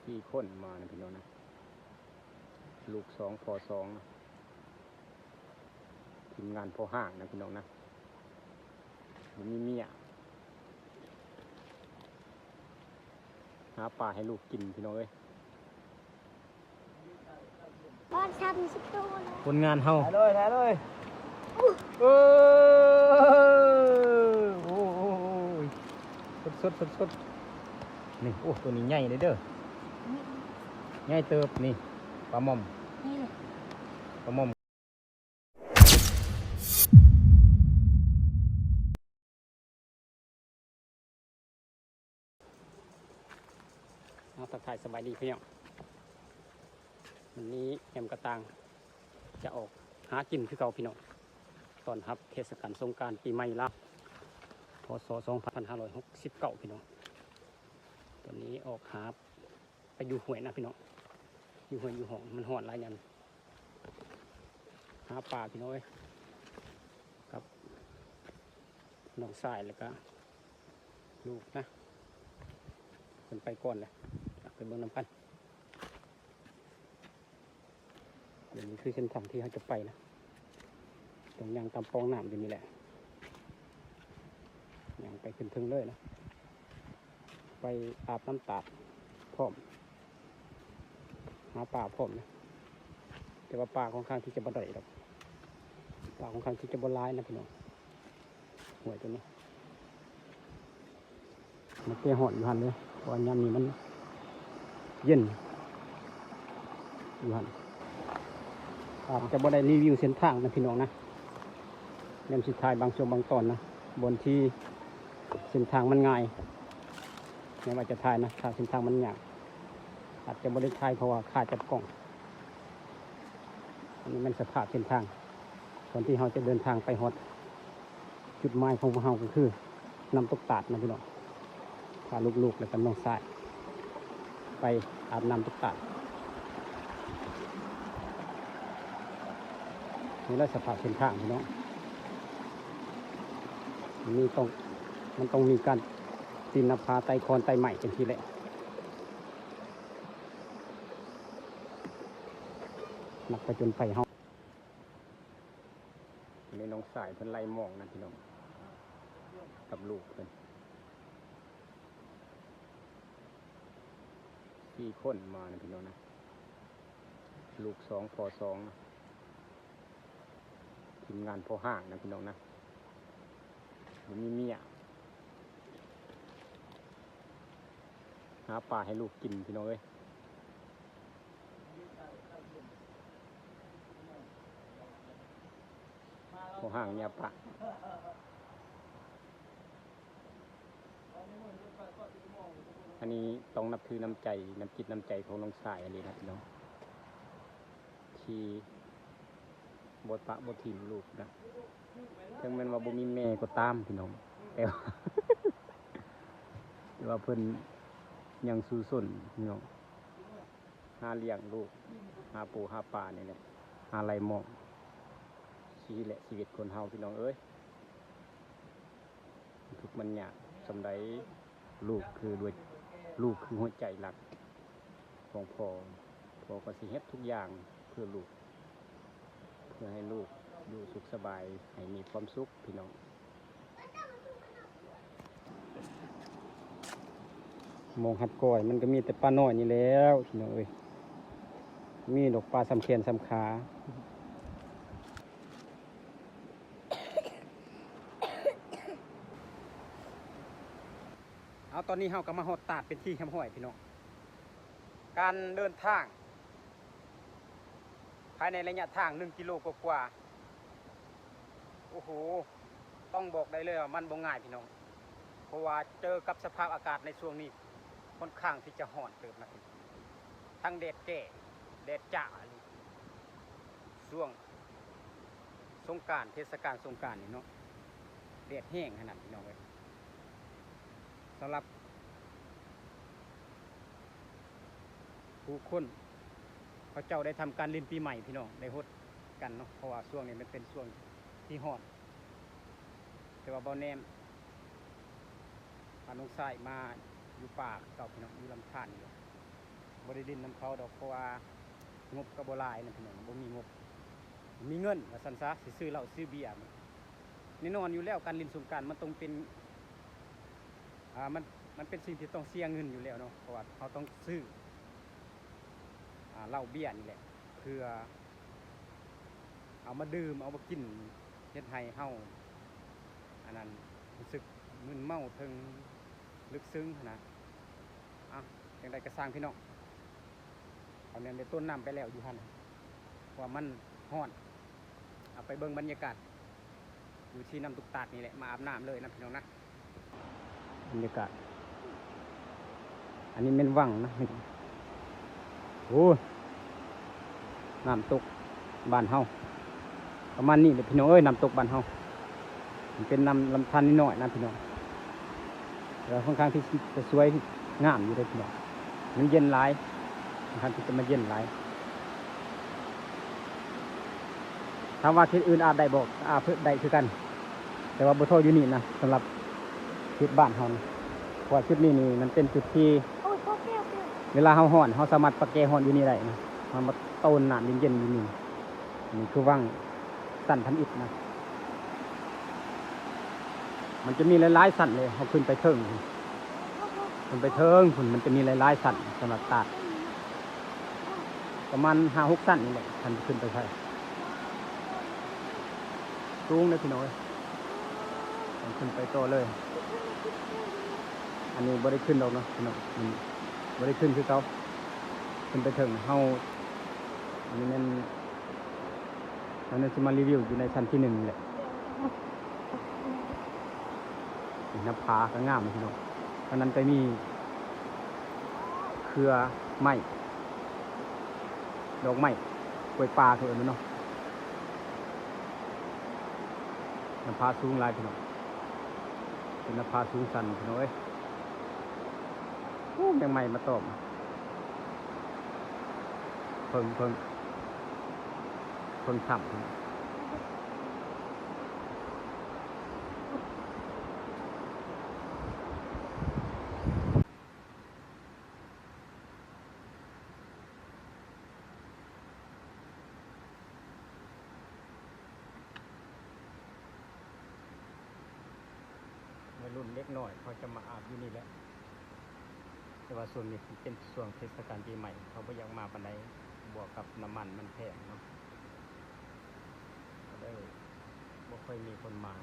4 คนมานะพี่น้องนะลูก2พ่อ2นะทีมงานพ่อห้างนะพี่น้องนะมีเมียหาปลาให้ลูกกินพี่น้องเอ้ยบ้านทำสุดโต่งคนงานเฮาถ่ายเลยโอ้ยสดนี่โอ้ตัวนี้ใหญ่เลยเด้อใหญ่เติบนี่ปลาหม่อมนี่เลยปลาหม่อมทักทายสบายดีพี่น้องวันนี้แอมกระตังจะออกหากินคือเก่าพี่น้องตอนรับเทศกาลสงกรานต์ปีใหม่ลาวพศ2569พี่น้องตอนนี้ออกหาไปอยู่ห้วยนะพี่น้องอยู่ห้วยอยู่ห้องมันห่อนหลายยันหาปลาพี่น้องกับน้องสายแล้วก็ลูกนะเป็นไปก่อนเลยไปเมืองน้ำพันเดี๋ยวนี้คือเส้นทางที่เขาจะไปนะตรงยางตามปองน้ำอยู่นี่แหละยางไปขึ้นถึงเลยนะไปอาบน้ำตาดพร้อมหาปลาพร้อมนะแต่ว่าปลาค่อนข้างที่จะบ่ได้หรอกปลาค่อนข้างที่จะบ่ร้ายนะพี่น้องห่วยตัวนี้มันเกยหอนอยู่หันเลยเพราะยามนี้มันเย็นอยู่หันอาจจะบ่ได้รีวิวเส้นทางนะพี่น้องนะเริ่มสุดท้ายบางช่วงบางตอนนะบนที่เส้นทางมันง่ายไม่ว่าจะถ่ายนะถ้าเส้นทางมันยากอาจจะบ่ได้ถ่ายเพราะว่าขาดจับกล้องอันนี้มันสภาพเส้นทางตอนที่เราจะเดินทางไปฮอดจุดหมายของเราก็คือน้ำตกตาดนะพี่น้องพาลูกๆแล้วก็น้องสายไปอาบน้ำตกตาดนี่แหละสภาพเส้นทางพี่น้องมันต้องมีการปีนนภาไต่คอนไต่ใหม่เป็นทีแหละนักประจนไฟเฮาในน้องสายเพิ่นไล่มองนะพี่น้องกับลูกเพิ่น4 คนมานะพี่น้องนะลูก2พ่อ2นะทีมงานพ่อห้างนะพี่น้องนะมีเมียหาปลาให้ลูกกินพี่น้องเอ้ยพ่อห้างเนี่ยปลาอันนี้ต้องนับถือน้ำใจน้ำจิตน้ำใจของน้องสายอันนี้นะพี่น้องที่บทปะบททีมลูกนะถึงแม้ว่าบ่มีแม่ก็ตามพี่น้องแต่ว่าเพิ่นยังสู้สนพี่น้องหาเลี้ยงลูกหาปูหาปลานี่แหละหาไรมองชีวิตคนเฮาพี่น้องเอ้ยทุกมันยากสำใดลูกคือหัวใจหลักของพ่อก็สิเฮ็ดทุกอย่างเพื่อลูกเพื่อให้ลูกอยู่สุขสบายให้มีความสุขพี่น้องมองหัดก้อยมันก็มีแต่ปลาน้อยนี่แล้วพี่น้องเอ้ยมีดอกปลาสำเคียนสำขาเอาตอนนี้เฮาก็มาฮอดตาดเป็นที่แคมป์ห้อยพี่น้องการเดินทางภายในระยะทาง1 กิโลกว่าโอ้โหต้องบอกได้เลยว่ามันบ่ง่ายพี่น้องเพราะว่าเจอกับสภาพอากาศในช่วงนี้ค่อนข้างที่จะร้อนเติบนะทั้งแดดแก่แดดจ้าช่วงสงกรานต์เทศกาลสงกรานต์นี่เนาะแดดแห้งขนาดพี่น้องเลยสำหรับผู้คนเขาเจ้าได้ทำการเล่นปีใหม่พี่น้องได้ฮดกันเนาะเพราะว่าช่วงนี้มันเป็นช่วงที่ร้อนแต่ว่าบ่แนมพาน้องสายมาอยู่ป่าเก่าพี่น้องอยู่ลำธารอยู่ บ่ได้ดินน้ำเขาดอกเพราะว่างบก็บ่หลายนะพี่น้องบ่มีงบมีเงินว่าซั่นซะสิซื้อเหล้าซื้อเบียร์แน่นอนอยู่แล้วการเล่นสงกรานต์มันต้องเป็นมันเป็นสิ่งที่ต้องเสียเงินอยู่แล้วเนาะเพราะว่าเขาต้องซื้อเหล้าเบียร์นี่แหละเพื่อเอามาดื่มเอามากินเฮ็ดให้เฮาอันนั้นรู้สึกมึนเมาถึงลึกซึ้งนะจังใดก็สร้างพี่น้องเอาเนี่ยในต้นน้ำไปแล้วอยู่หั่นว่ามันฮ้อนเอาไปเบิ่งบรรยากาศอยู่ที่น้ำตุกตาดนี่แหละมาอาบน้ำเลยนะพี่น้องนะบรรยากาศอันนี้เป็นวังนะโอ้น้ำตกบ้านเฮาประมาณนี้เลยพี่น้องเอ้ยน้ำตกบ้านเฮามันเป็นน้ำลำธารนิดหน่อยนะพี่น้องแล้วค่อนข้างที่จะสวยงามอยู่เลยพี่น้องมันเย็นหลายค่อนข้างที่จะมาเย็นหลายถามว่าที่อื่นอาบได้บอกเพื่อได้คือกันแต่ว่าบ่เท่าอยู่นี่นะสำหรับชุดบ้านเฮานะเพราะว่าชุดนี้นี่มันเป็นจุดที่ โอ้ยพ่อเปรี้ยว เวลาเฮาฮ้อนเฮาสามารถปะแกฮ้อนอยู่นี่ได้นะมาต้นน้ำเย็นๆอยู่นี่นี่คือวังสั่นทำอิฐนะมันจะมีหลายๆสั่นเลยเฮาขึ้นไปเทิงขึ้นไปเทิงพุ่นมันจะมีหลายๆสั่นสำหรับตาดประมาณ5-6สั่นนี่แหละท่านขึ้นไปใช่สูงเลยพี่น้อยขึ้นไปโตเลยอันนี้บ่ได้ขึ้นดอกเนาะพี่น้องบ่ได้ขึ้นคือเขาขึ้นไปถึงเฮาอันนี้มันจะมารีวิวอยู่ในชั้นที่1แหละน้ำผาก็งามพี่น้องเพราะนั้นก็มีเครือไม้ดอกไม้กล้วยปลาเถอะเนาะน้ำผาสูงหลายพี่น้องเป็นน้ำผาสูงสันพี่น้องเอ้ยยังไม่มาตอบเพิ่งฉ่ำวัยรุ่นเล็กน้อยเขาจะมาอาบอยู่นี่แหละแต่ว่าส่วนนี้เป็นช่วงเทศกาลปีใหม่เขาไม่อยากมาปานใดบวกกับน้ำมันแพงเนาะก็เลยไม่ค่อยมีคนมา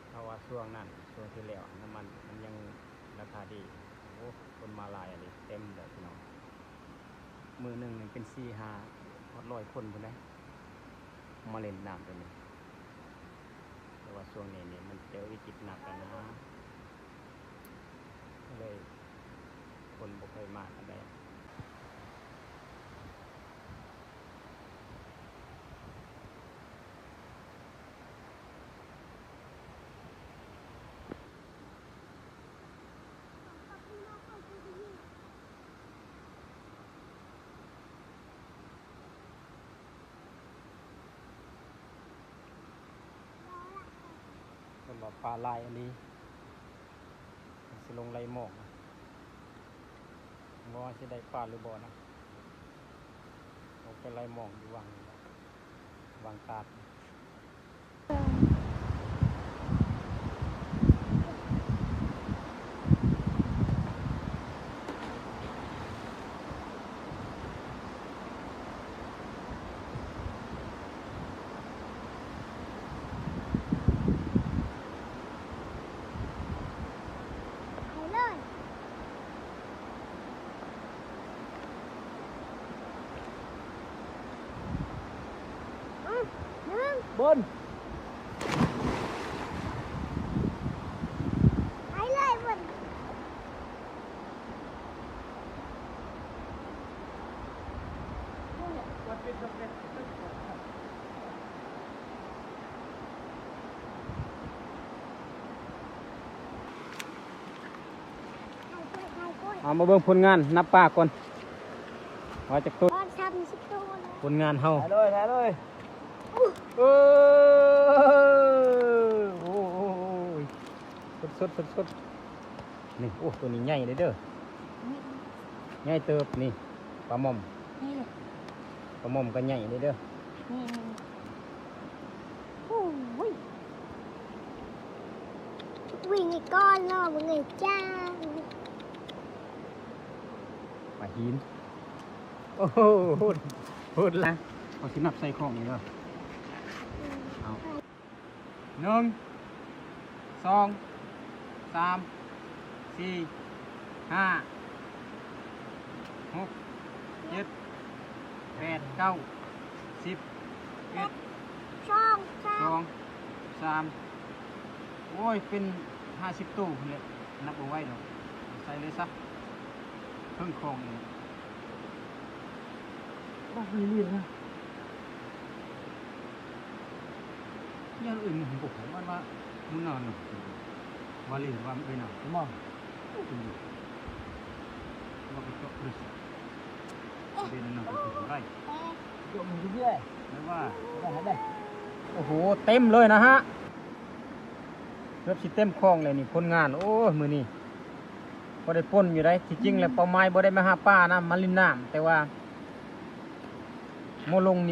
เพราะว่าช่วงนั้นช่วงที่แล้วน้ำมันมันยังราคาดีโอ้คนมาหลายอะไรเต็มเลยพี่น้องมือหนึ่งเป็น4-500 คนพุ่นนะมาเล่นน้ำตัวนี้แต่ว่าช่วงนี้เนี่ยมันเจอวิกฤตหนักกันนะเลยคนบ่เคยมากันได้คนว่าปลาลายอันนี้สิลงไรหมอกว่าสิได้ปลาหรือบ่นะลงไปไรหมอกอยู่วางตาดไปเลย บน ไปเลยบน เอามาเบิ่งผลงานนับปลาก่อนว่าจากต้น ตอน30ตัวเลย ผลงานเฮา ถ่ายเลยโอ้สดนี่โอ้ตัวนี้ใหญ่เลยเด้อ ใหญ่เติบนี่ปลาหม่อม นี่เลย ปลาหม่อมก็ใหญ่เลยเด้อ นี่โอ้ยวิ่งในก้อนรอบมึงไงจ้า ปลาหินโอ้โหพูดละเอาสินับใส่ของนี่เด้อเอา1 2 3 4 5 6 7 8 9 10 11 ช่องจ้า 2 3โอ้ยเป็น50ตู้เลยนับเอาไว้ดอกใส่เลยซะเพิ่งของเองบ้าเรื่อยๆนะอย่างอื่นผมบอกว่ามึงนอนหรอว่าเรียนว่าไม่นอนมองว่าไปจบเลยเป็นนั่นเป็นไรยกมือเรื่อยไม่ว่าได้โอ้โหเต็มเลยนะฮะเริ่มสิเต็มคลองเลยนี่คนงานโอ้มือนี่บ่ได้ป่นอยู่ได้ที่จริงแล้วเป้าหมายบ่ได้มาหาป้านะมาลินน้ำแต่ว่าโมลง